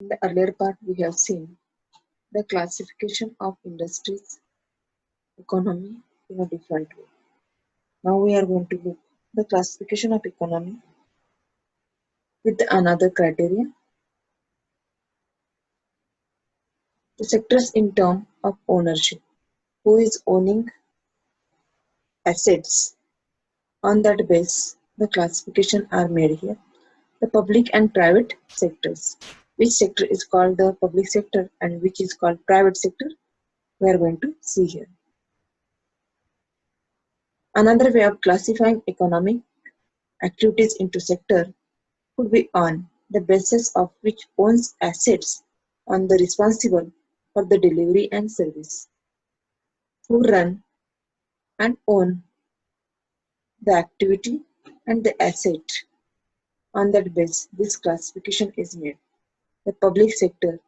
In the earlier part, we have seen the classification of industries, economy in a different way. Now we are going to look the classification of economy with another criteria, the sectors in terms of ownership. Who is owning assets? On that base, the classification are made here. The public and private sectors. Which sector is called the public sector and which is called private sector? We are going to see here. Another way of classifying economic activities into sector could be on the basis of which owns assets on the responsible for the delivery and service, who run and own the activity and the asset. On that basis, this classification is made. The public sector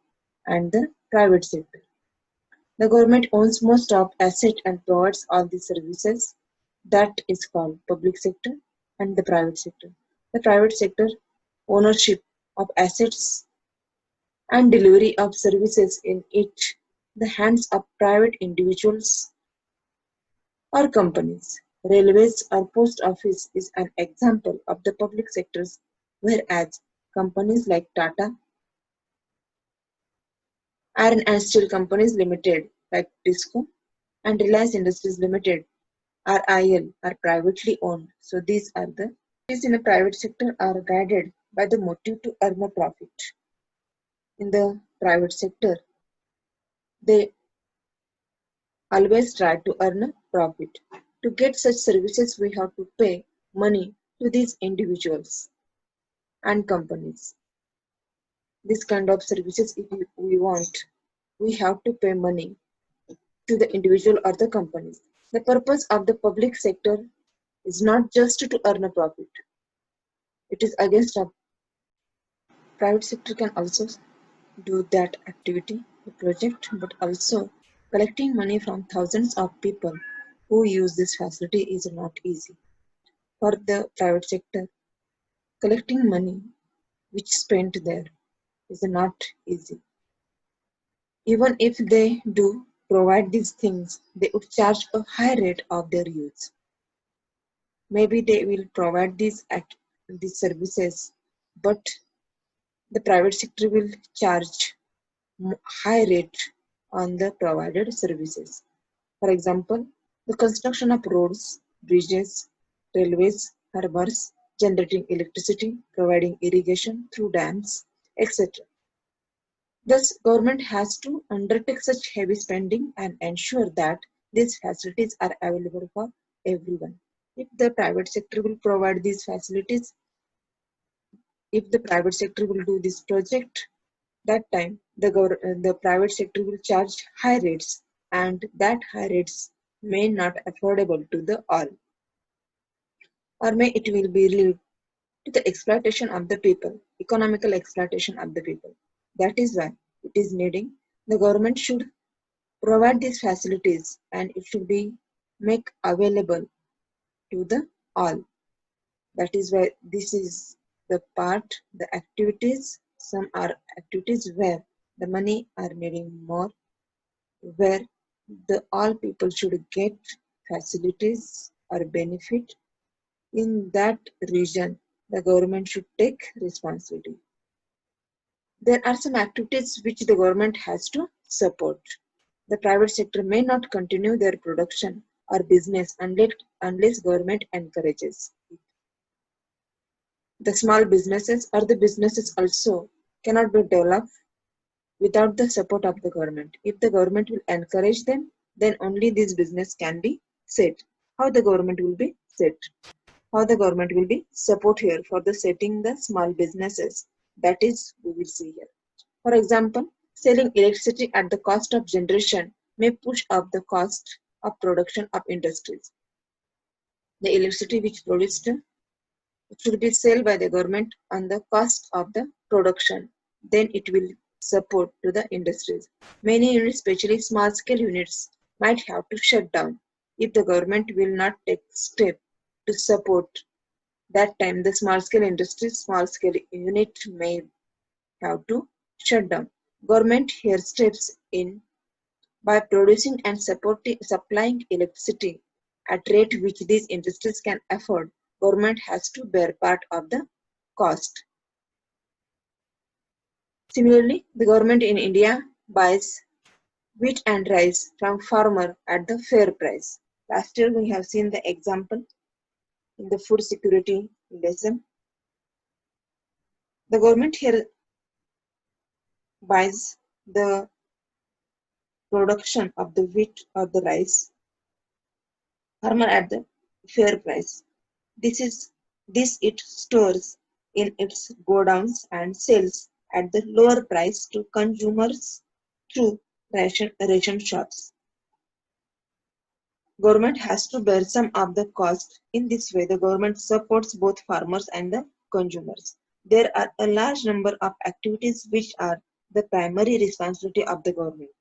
and the private sector. The government owns most of assets and provides all the services. That is called public sector and the private sector. The private sector ownership of assets and delivery of services in it the hands of private individuals or companies. Railways or post office is an example of the public sectors, whereas companies like Tata, Iron and Steel Companies Limited like TISCO, and Reliance Industries Limited RIL are privately owned. So these are the activities in the private sector are guided by the motive to earn a profit. In the private sector, they always try to earn a profit. To get such services, we have to pay money to these individuals and companies. This kind of services, if we want, we have to pay money to the individual or the companies. The purpose of the public sector is not just to earn a profit. It is against a private sector can also do that activity, the project, but also collecting money from thousands of people who use this facility is not easy. For the private sector, collecting money which spent there is not easy. Even if they do provide these things, they would charge a high rate of their use. Maybe they will provide these services, but the private sector will charge high rate on the provided services. For example, the construction of roads, bridges, railways, harbors, generating electricity, providing irrigation through dams, etc. Thus, government has to undertake such heavy spending and ensure that these facilities are available for everyone. If the private sector will provide these facilities, if the private sector will do this project, that time the private sector will charge high rates and that high rates may not affordable to the all or may it will be lead to the exploitation of the people, economical exploitation of the people. That is why it is needing the government should provide these facilities and it should be make available to the all. That is why this is the part, the activities, some are activities where the money are needing more, where the all people should get facilities or benefit. In that region, the government should take responsibility. There are some activities which the government has to support. The private sector may not continue their production or business unless government encourages it. The small businesses or the businesses also cannot be developed without the support of the government. If the government will encourage them, then only this business can be set. How the government will be set? How the government will be support here for the setting the small businesses? That is, we will see here. For example, selling electricity at the cost of generation may push up the cost of production of industries. The electricity which produced should be sold by the government on the cost of the production. Then it will support to the industries. Many units, especially small scale units, might have to shut down if the government will not take step to support. That time the small scale industries, small scale unit may have to shutdown. Government here steps in by producing and supplying electricity at rate which these industries can afford. Government has to bear part of the cost. Similarly, the government in India buys wheat and rice from farmer at the fair price. Last year we have seen the example in the food security lesson. The government here buys the production of the wheat or the rice farmer at the fair price. This it stores in its godowns and sells at the lower price to consumers through ration shops. Government has to bear some of the cost. In this way, the government supports both farmers and the consumers. There are a large number of activities which are the primary responsibility of the government.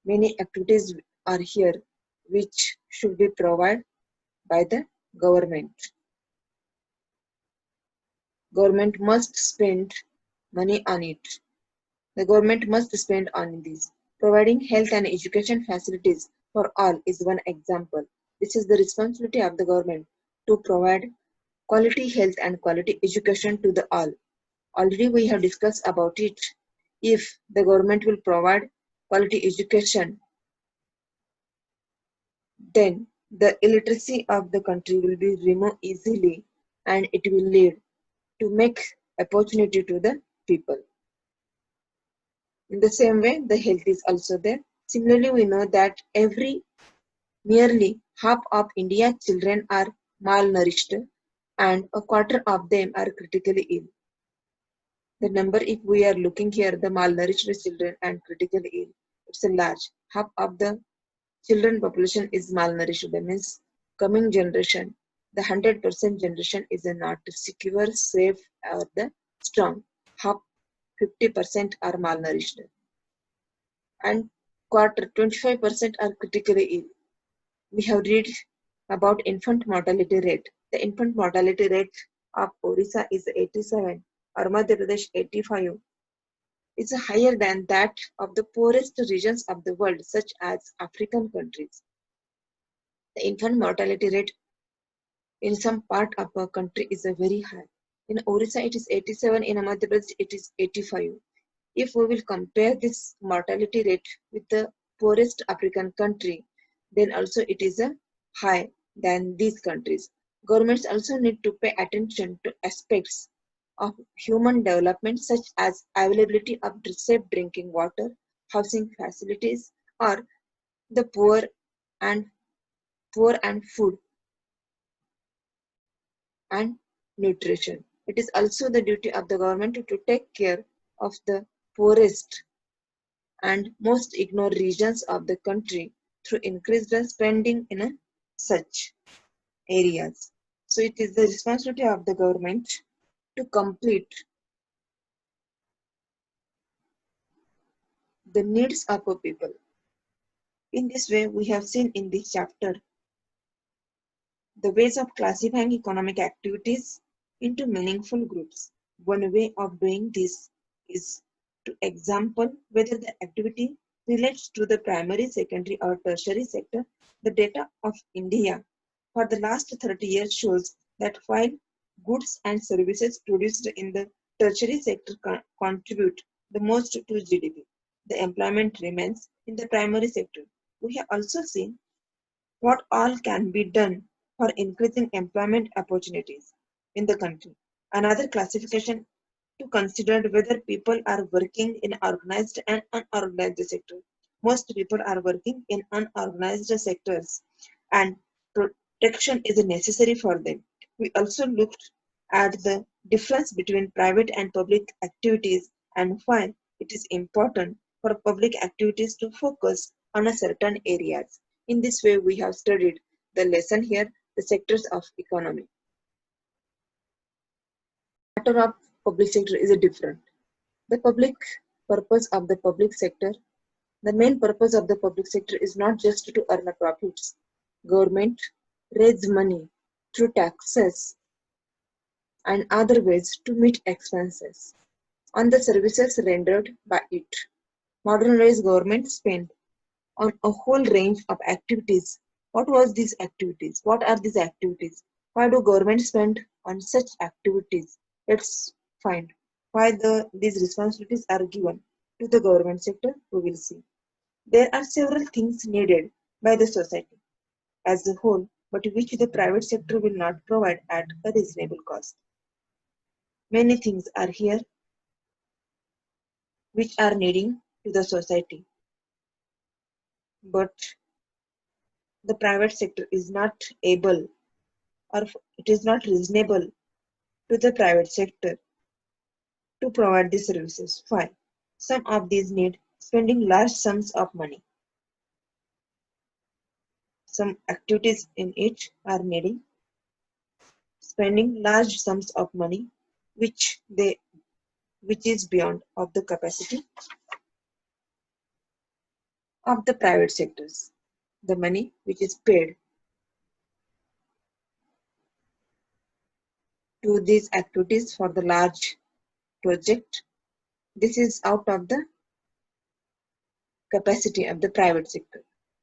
Many activities are here which should be provided by the government. Government must spend money on it. The government must spend on this. Providing health and education facilities for all is one example. This is the responsibility of the government to provide quality health and quality education to the all. Already we have discussed about it. If the government will provide quality education, then the illiteracy of the country will be removed easily and it will lead to make opportunity to the people. In the same way, the health is also there. Similarly, we know that nearly half of India's children are malnourished and a quarter of them are critically ill. The number, if we are looking here, the malnourished children and critically ill, it's a large. Half of the children population is malnourished. That means coming generation, the 100% generation is not secure, safe, or the strong. Half 50% are malnourished. And quarter 25% are critically ill. We have read about infant mortality rate. The infant mortality rate of Orissa is 87 or Madhya Pradesh 85. It's higher than that of the poorest regions of the world, such as African countries. The infant mortality rate in some part of our country is very high. In Orissa it is 87, in Madhya Pradesh it is 85. If we will compare this mortality rate with the poorest African country, then also it is high than these countries. Governments also need to pay attention to aspects of human development such as availability of safe drinking water, housing facilities, or the and poor and food and nutrition. It is also the duty of the government to take care of the poorest and most ignored regions of the country through increased spending in such areas. So it is the responsibility of the government to complete the needs of our people. In this way, we have seen in this chapter the ways of classifying economic activities into meaningful groups. One way of doing this is to examine whether the activity relates to the primary, secondary, or tertiary sector. The data of India for the last 30 years shows that while goods and services produced in the tertiary sector contribute the most to GDP, the employment remains in the primary sector. We have also seen what all can be done for increasing employment opportunities in the country. Another classification to consider whether people are working in organized and unorganized sector. Most people are working in unorganized sectors and protection is necessary for them. We also looked at the difference between private and public activities and why it is important for public activities to focus on a certain areas. In this way, we have studied the lesson here, the sectors of economy. Matter of public sector is different. The public purpose of the public sector, the main purpose of the public sector is not just to earn profits. Government raise money through taxes and other ways to meet expenses. on the services rendered by it. Modernized government spent on a whole range of activities. What was these activities? What are these activities? Why do government spend on such activities? Let's find why these responsibilities are given to the government sector. We will see. There are several things needed by the society as a whole, but which the private sector will not provide at a reasonable cost. Many things are here which are needing to the society, but the private sector is not able, or it is not reasonable to the private sector to provide these services. Why? Some of these need spending large sums of money. Some activities in it are needing spending large sums of money which is beyond of the capacity of the private sectors. The money which is paid to these activities for the large project, this is out of the capacity of the private sector.